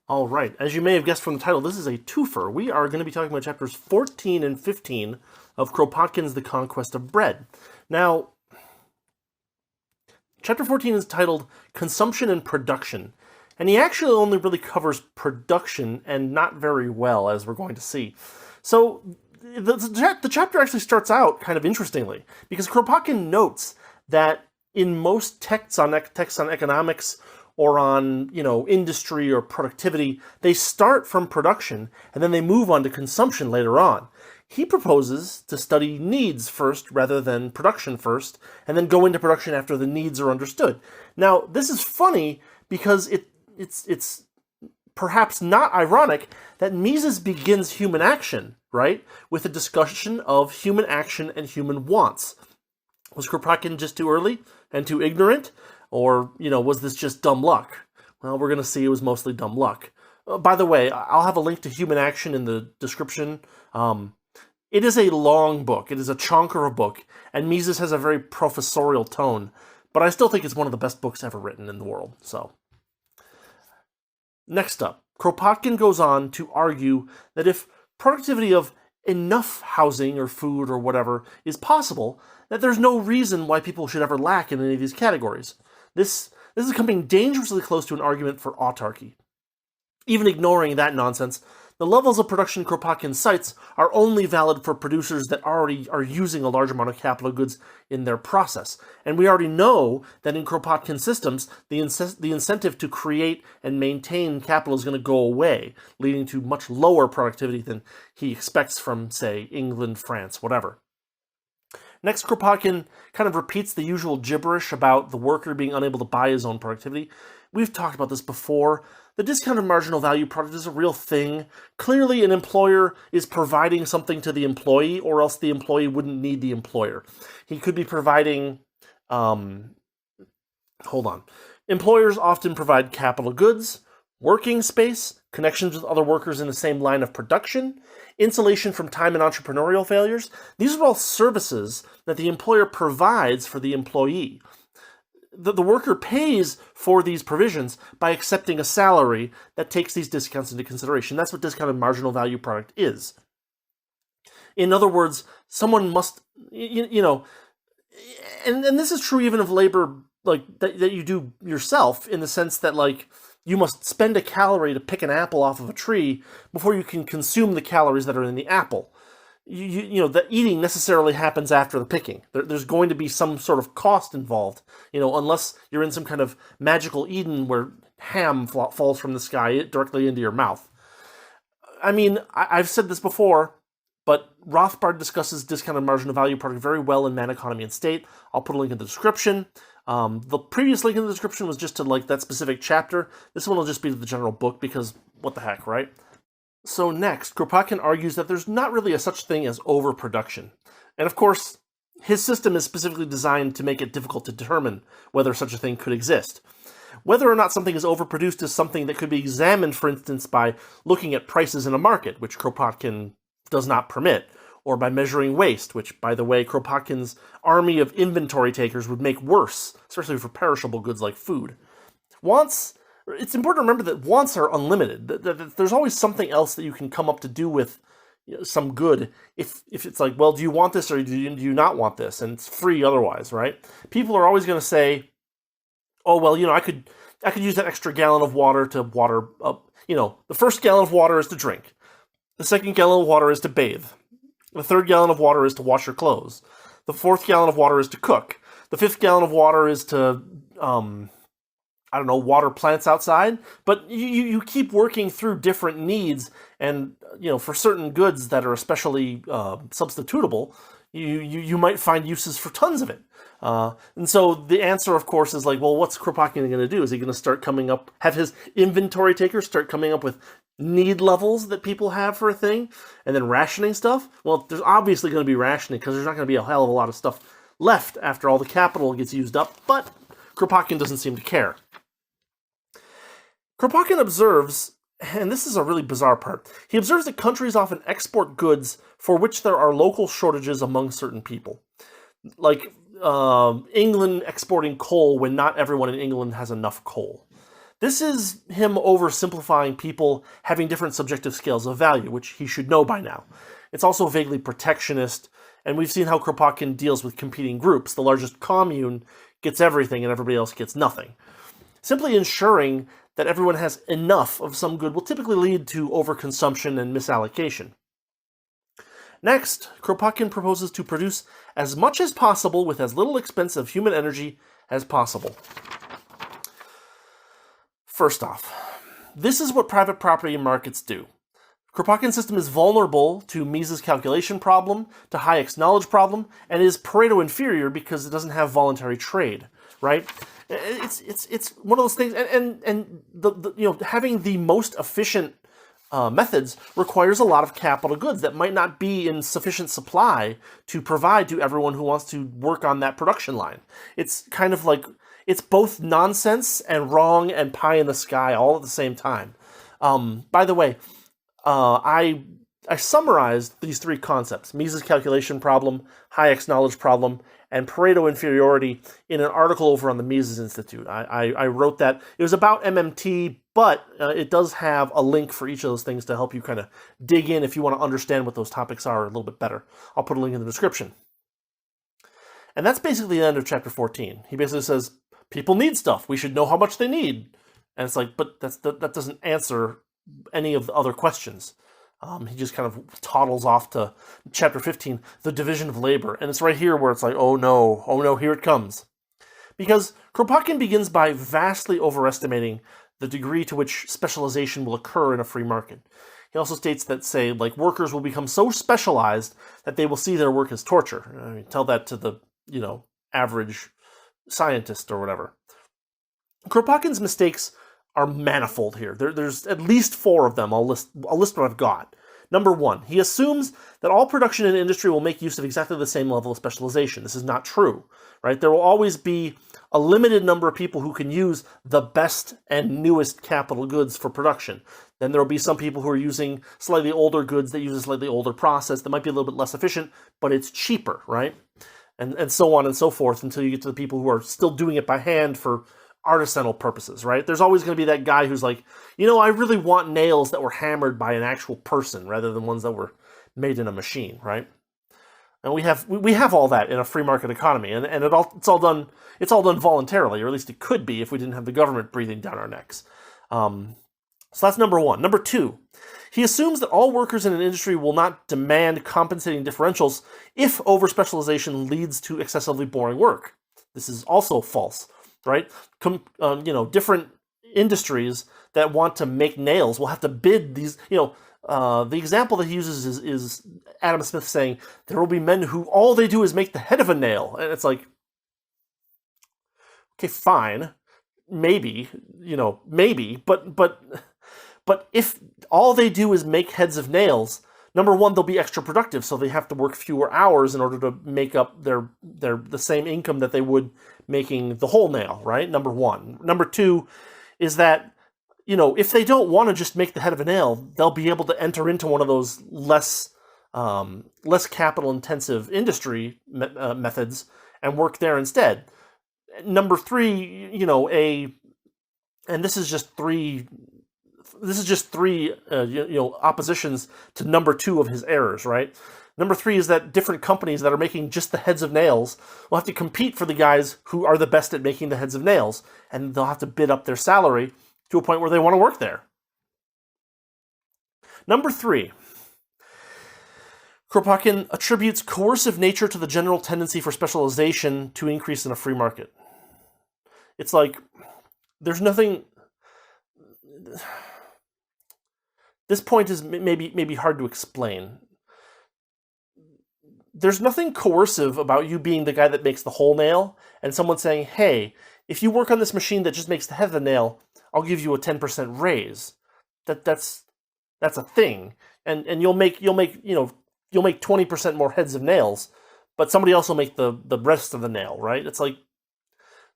All right, as you may have guessed from the title, this is a twofer. We are going to be talking about chapters 14 and 15 of Kropotkin's The Conquest of Bread. Now, chapter 14 is titled Consumption and Production, and he actually only really covers production and not very well, as we're going to see. So, the chapter actually starts out kind of interestingly, because Kropotkin notes that in most texts on economics or on, industry or productivity, they start from production and then they move on to consumption later on. He proposes to study needs first rather than production first, and then go into production after the needs are understood. Now, this is funny because it's perhaps not ironic that Mises begins human action, right, with a discussion of human action and human wants. Was Kropotkin just too early and too ignorant? Or, was this just dumb luck? Well, we're going to see it was mostly dumb luck. By the way, I'll have a link to Human Action in the description. It is a long book. It is a chonker of a book, and Mises has a very professorial tone, but I still think it's one of the best books ever written in the world. So, next up, Kropotkin goes on to argue that if productivity of enough housing or food or whatever is possible, that there's no reason why people should ever lack in any of these categories. This is coming dangerously close to an argument for autarky. Even ignoring that nonsense, the levels of production Kropotkin cites are only valid for producers that already are using a large amount of capital goods in their process. And we already know that in Kropotkin systems, the incentive to create and maintain capital is going to go away, leading to much lower productivity than he expects from, say, England, France, whatever. Next, Kropotkin kind of repeats the usual gibberish about the worker being unable to buy his own productivity. We've talked about this before. The discounted marginal value product is a real thing. Clearly, an employer is providing something to the employee, or else the employee wouldn't need the employer. He could be providing... Employers often provide capital goods, working space, connections with other workers in the same line of production, insulation from time and entrepreneurial failures. These are all services that the employer provides for the employee. The worker pays for these provisions by accepting a salary that takes these discounts into consideration. That's what discounted marginal value product is. In other words, someone must, and this is true even of labor like that you do yourself, in the sense that, like, you must spend a calorie to pick an apple off of a tree before you can consume the calories that are in the apple. The eating necessarily happens after the picking. There's going to be some sort of cost involved, unless you're in some kind of magical Eden where ham falls from the sky directly into your mouth. I mean, I've said this before, but Rothbard discusses discounted marginal value product very well in Man, Economy, and State. I'll put a link in the description. The previous link in the description was just to, that specific chapter. This one will just be to the general book, because what the heck, right? So next, Kropotkin argues that there's not really a such thing as overproduction. And of course, his system is specifically designed to make it difficult to determine whether such a thing could exist. Whether or not something is overproduced is something that could be examined, for instance, by looking at prices in a market, which Kropotkin does not permit, or by measuring waste, which, by the way, Kropotkin's army of inventory takers would make worse, especially for perishable goods like food. It's important to remember that wants are unlimited, that there's always something else that you can come up to do with some good, if it's like, well, do you want this or do you not want this? And it's free otherwise, right? People are always going to say, oh, well, I could use that extra gallon of water to water up. The first gallon of water is to drink. The second gallon of water is to bathe. The third gallon of water is to wash your clothes. The fourth gallon of water is to cook. The fifth gallon of water is to, water plants outside. But you keep working through different needs, and, for certain goods that are especially substitutable, you might find uses for tons of it. And so the answer, of course, is like, well, what's Kropotkin going to do? Is he going to start have his inventory takers start coming up with need levels that people have for a thing, and then rationing stuff? Well, there's obviously going to be rationing, because there's not going to be a hell of a lot of stuff left after all the capital gets used up, but Kropotkin doesn't seem to care. Kropotkin observes, and this is a really bizarre part, he observes that countries often export goods for which there are local shortages among certain people. Like England exporting coal when not everyone in England has enough coal. This is him oversimplifying people having different subjective scales of value, which he should know by now. It's also vaguely protectionist, and we've seen how Kropotkin deals with competing groups. The largest commune gets everything and everybody else gets nothing. Simply ensuring that everyone has enough of some good will typically lead to overconsumption and misallocation. Next, Kropotkin proposes to produce as much as possible with as little expense of human energy as possible. First off, this is what private property markets do. Kropotkin's system is vulnerable to Mises' calculation problem, to Hayek's knowledge problem, and is Pareto inferior because it doesn't have voluntary trade, right? It's one of those things, and having the most efficient methods requires a lot of capital goods that might not be in sufficient supply to provide to everyone who wants to work on that production line. It's kind of like, it's both nonsense and wrong and pie in the sky all at the same time. By the way, I summarized these three concepts: Mises' calculation problem, Hayek's knowledge problem, and Pareto inferiority in an article over on the Mises Institute. I wrote that. It was about MMT, but it does have a link for each of those things to help you kind of dig in if you want to understand what those topics are a little bit better. I'll put a link in the description. And that's basically the end of chapter 14. He basically says, people need stuff. We should know how much they need. And it's like, but that doesn't answer any of the other questions. He just kind of toddles off to chapter 15, the division of labor. And it's right here where it's like, oh no, here it comes. Because Kropotkin begins by vastly overestimating the degree to which specialization will occur in a free market. He also states that, say, like, workers will become so specialized that they will see their work as torture. I mean, tell that to the, average scientist or whatever. Kropotkin's mistakes are manifold here. There's at least 4 of them. I'll list what I've got. Number 1, he assumes that all production in industry will make use of exactly the same level of specialization. This is not true, right? There will always be a limited number of people who can use the best and newest capital goods for production. Then there will be some people who are using slightly older goods that use a slightly older process that might be a little bit less efficient, but it's cheaper, right? And so on and so forth until you get to the people who are still doing it by hand for artisanal purposes, right? There's always going to be that guy who's like, I really want nails that were hammered by an actual person rather than ones that were made in a machine, right? And we have all that in a free market economy, and it's all done voluntarily, or at least it could be if we didn't have the government breathing down our necks. So that's number 1. Number 2, he assumes that all workers in an industry will not demand compensating differentials if overspecialization leads to excessively boring work. This is also false, right? Different industries that want to make nails will have to bid these, the example that he uses is Adam Smith saying, there will be men who all they do is make the head of a nail. And it's like, okay, fine, maybe, but if all they do is make heads of nails, number 1, they'll be extra productive, so they have to work fewer hours in order to make up the same income that they would making the whole nail, right? Number 1. Number 2 is that, if they don't want to just make the head of a nail, they'll be able to enter into one of those less capital-intensive industry methods and work there instead. Number 3, and this is just three oppositions to number 2 of his errors, right? Number 3 is that different companies that are making just the heads of nails will have to compete for the guys who are the best at making the heads of nails, and they'll have to bid up their salary to a point where they want to work there. Number 3, Kropotkin attributes coercive nature to the general tendency for specialization to increase in a free market. It's like, there's nothing... This point is maybe hard to explain. There's nothing coercive about you being the guy that makes the whole nail and someone saying, hey, if you work on this machine that just makes the head of the nail, I'll give you a 10% raise. That's a thing. And you'll make 20% more heads of nails, but somebody else will make the rest of the nail, right? It's like,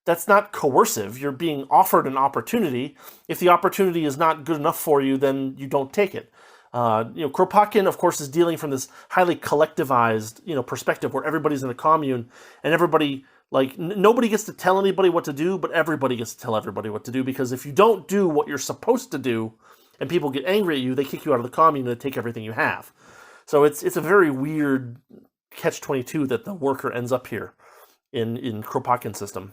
that's not coercive. You're being offered an opportunity. If the opportunity is not good enough for you, then you don't take it. Kropotkin, of course, is dealing from this highly collectivized, perspective where everybody's in a commune and everybody Like, nobody gets to tell anybody what to do, but everybody gets to tell everybody what to do, because if you don't do what you're supposed to do and people get angry at you, they kick you out of the commune and they take everything you have. So it's a very weird catch-22 that the worker ends up here in Kropotkin's system.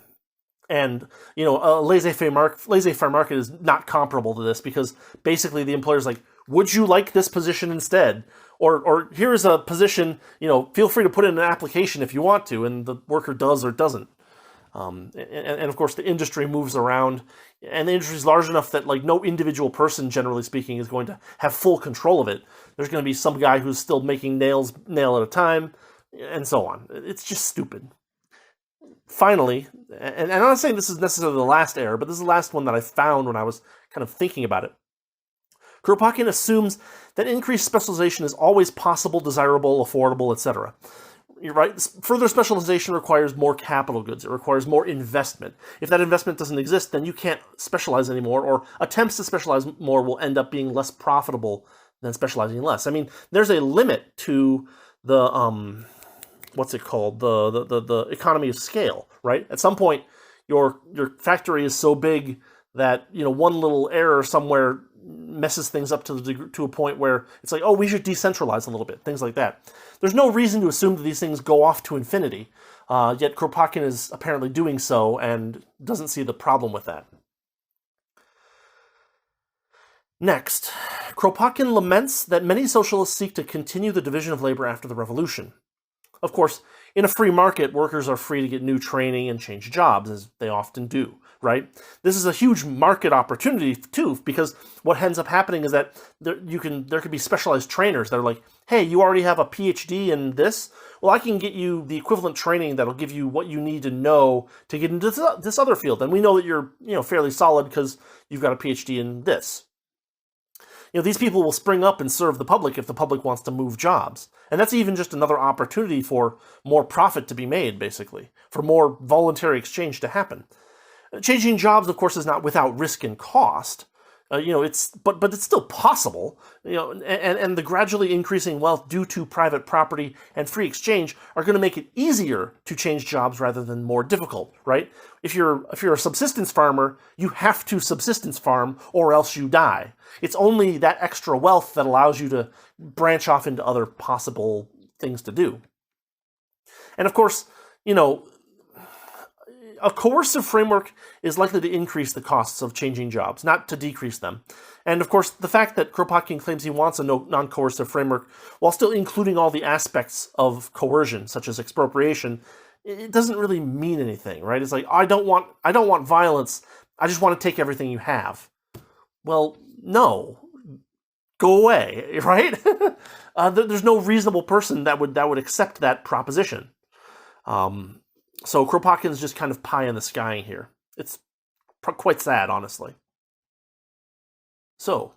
And, a laissez-faire market is not comparable to this, because basically the employer's like, would you like this position instead? Or here's a position, feel free to put in an application if you want to, and the worker does or doesn't. And of course the industry moves around, and the industry is large enough that like no individual person, generally speaking, is going to have full control of it. There's going to be some guy who's still making nail at a time, and so on. It's just stupid. Finally, and I'm not saying this is necessarily the last error, but this is the last one that I found when I was kind of thinking about it. Kropotkin assumes that increased specialization is always possible, desirable, affordable, etc. You're right. Further specialization requires more capital goods. It requires more investment. If that investment doesn't exist, then you can't specialize anymore, or attempts to specialize more will end up being less profitable than specializing less. I mean, there's a limit to the what's it called? The economy of scale, right? At some point, your factory is so big that one little error somewhere messes things up to a point where it's like, oh, we should decentralize a little bit, things like that. There's no reason to assume that these things go off to infinity, yet Kropotkin is apparently doing so and doesn't see the problem with that. Next, Kropotkin laments that many socialists seek to continue the division of labor after the revolution. Of course, in a free market, workers are free to get new training and change jobs, as they often do, right? This is a huge market opportunity, too, because what ends up happening is that there could be specialized trainers that are like, hey, you already have a PhD in this? Well, I can get you the equivalent training that'll give you what you need to know to get into this other field. And we know that you're fairly solid because you've got a PhD in this. These people will spring up and serve the public if the public wants to move jobs. And that's even just another opportunity for more profit to be made, basically, for more voluntary exchange to happen. Changing jobs, of course, is not without risk and cost. But it's still possible. And the gradually increasing wealth due to private property and free exchange are going to make it easier to change jobs rather than more difficult, right? If you're a subsistence farmer, you have to subsistence farm or else you die. It's only that extra wealth that allows you to branch off into other possible things to do. And of course, a coercive framework is likely to increase the costs of changing jobs, not to decrease them. And of course, the fact that Kropotkin claims he wants a non-coercive framework while still including all the aspects of coercion, such as expropriation, it doesn't really mean anything, right? It's like, I don't want violence. I just want to take everything you have. Well, no. Go away, right? There's no reasonable person that would accept that proposition. So Kropotkin's just kind of pie in the sky here. It's quite sad, honestly. So,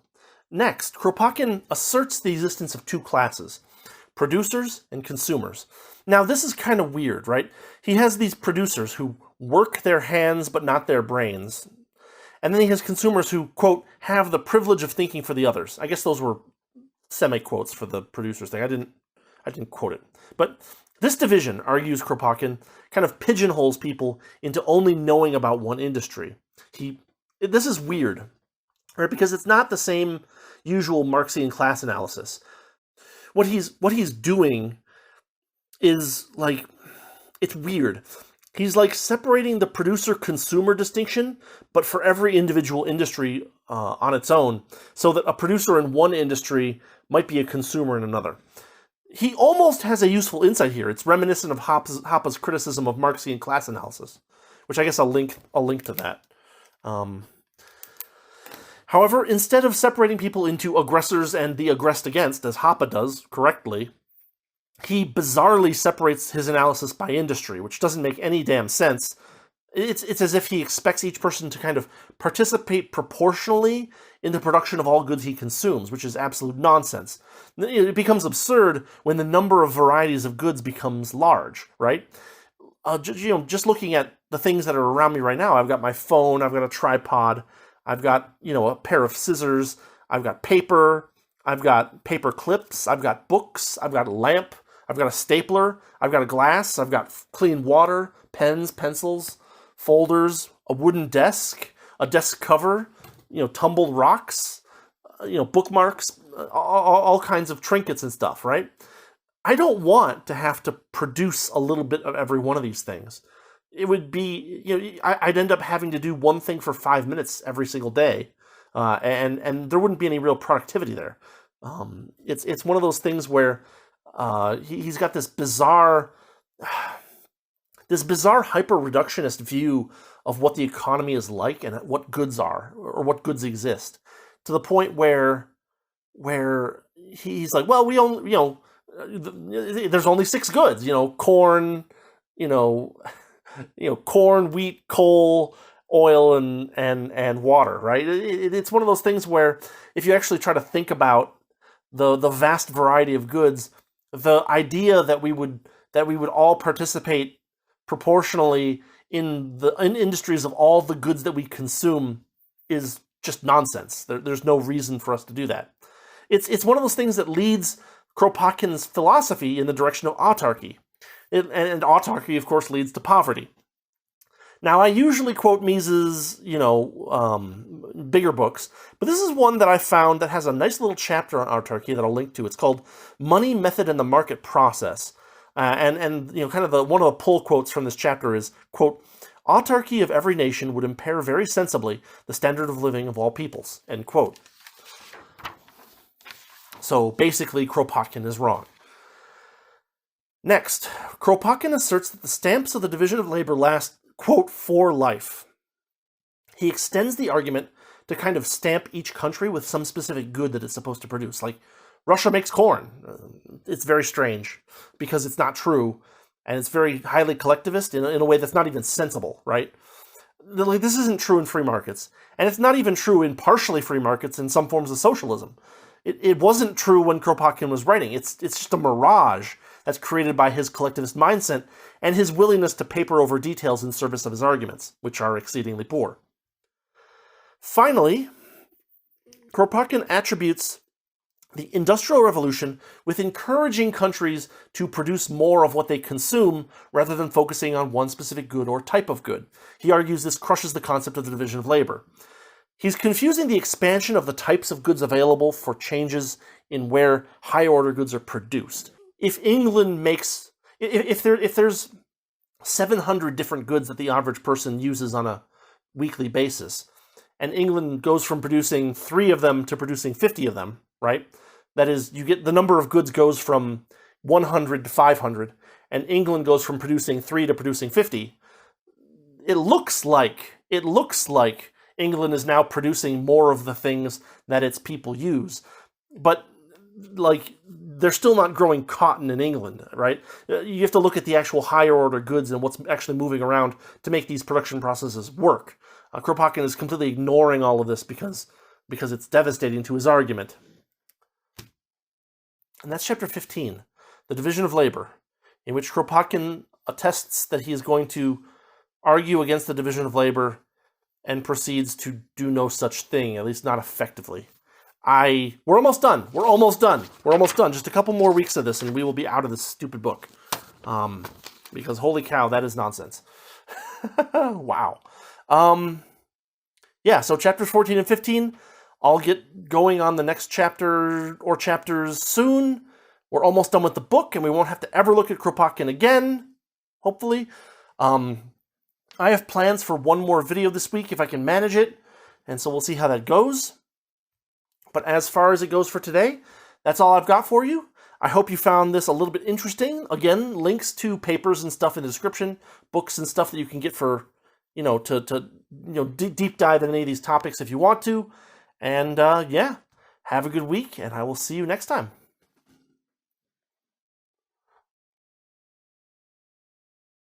next, Kropotkin asserts the existence of two classes, producers and consumers. Now, this is kind of weird, right? He has these producers who work their hands but not their brains. And then he has consumers who, quote, have the privilege of thinking for the others. I guess those were semi-quotes for the producers thing. I didn't quote it. But this division, argues Kropotkin, kind of pigeonholes people into only knowing about one industry. This is weird, right? Because it's not the same usual Marxian class analysis. What he's doing is like, it's weird. He's like separating the producer-consumer distinction, but for every individual industry on its own, so that a producer in one industry might be a consumer in another. He almost has a useful insight here. It's reminiscent of Hoppe's criticism of Marxian class analysis, which I guess I'll link to that. However, instead of separating people into aggressors and the aggressed against, as Hoppe does correctly, he bizarrely separates his analysis by industry, which doesn't make any damn sense. It's as if he expects each person to kind of participate proportionally in the production of all goods he consumes, which is absolute nonsense. It becomes absurd when the number of varieties of goods becomes large, right? Just looking at the things that are around me right now, I've got my phone, I've got a tripod, I've got, a pair of scissors, I've got paper clips, I've got books, I've got a lamp, I've got a stapler, I've got a glass, I've got clean water, pens, pencils, folders, a wooden desk, a desk cover, tumbled rocks, bookmarks, all kinds of trinkets and stuff, right? I don't want to have to produce a little bit of every one of these things. It would be, I'd end up having to do one thing for 5 minutes every single day, and there wouldn't be any real productivity there. It's one of those things where he's got this bizarre hyper-reductionist view of what the economy is like and what goods are, or what goods exist, to the point where he's like, well, we only, there's only 6 goods, corn, corn, wheat, coal, oil, and water, right? It's one of those things where if you actually try to think about the vast variety of goods, the idea that we would all participate proportionally in industries of all the goods that we consume is just nonsense. There's no reason for us to do that. It's one of those things that leads Kropotkin's philosophy in the direction of autarky. And autarky, of course, leads to poverty. Now, I usually quote Mises', bigger books, but this is one that I found that has a nice little chapter on autarky that I'll link to. It's called Money, Method, and the Market Process. Kind of one of the pull quotes from this chapter is, quote, "Autarky of every nation would impair very sensibly the standard of living of all peoples," end quote. So basically, Kropotkin is wrong. Next, Kropotkin asserts that the stamps of the division of labor last, quote, "for life." He extends the argument to kind of stamp each country with some specific good that it's supposed to produce. Like, Russia makes corn. It's very strange because it's not true, and it's very highly collectivist in a way that's not even sensible, right? This isn't true in free markets, and it's not even true in partially free markets in some forms of socialism. It wasn't true when Kropotkin was writing. It's just a mirage that's created by his collectivist mindset and his willingness to paper over details in service of his arguments, which are exceedingly poor. Finally, Kropotkin attributes the Industrial Revolution with encouraging countries to produce more of what they consume rather than focusing on one specific good or type of good. He argues this crushes the concept of the division of labor. He's confusing the expansion of the types of goods available for changes in where high-order goods are produced. If England makes, if there's 700 different goods that the average person uses on a weekly basis, and England goes from producing 3 of them to producing 50 of them, right? That is, you get the number of goods goes from 100 to 500, and England goes from producing 3 to producing 50. It looks like England is now producing more of the things that its people use, but they're still not growing cotton in England, right? You have to look at the actual higher order goods and what's actually moving around to make these production processes work. Kropotkin is completely ignoring all of this because it's devastating to his argument. And that's chapter 15, The Division of Labor, in which Kropotkin attests that he is going to argue against the division of labor and proceeds to do no such thing, at least not effectively. We're almost done. Just a couple more weeks of this and we will be out of this stupid book. Because holy cow, that is nonsense. Wow. So chapters 14 and 15, I'll get going on the next chapter or chapters soon. We're almost done with the book and we won't have to ever look at Kropotkin again, hopefully. I have plans for one more video this week if I can manage it, and so we'll see how that goes. But as far as it goes for today, that's all I've got for you. I hope you found this a little bit interesting. Again, links to papers and stuff in the description, books and stuff that you can get for, deep dive in any of these topics if you want to. And have a good week, and I will see you next time.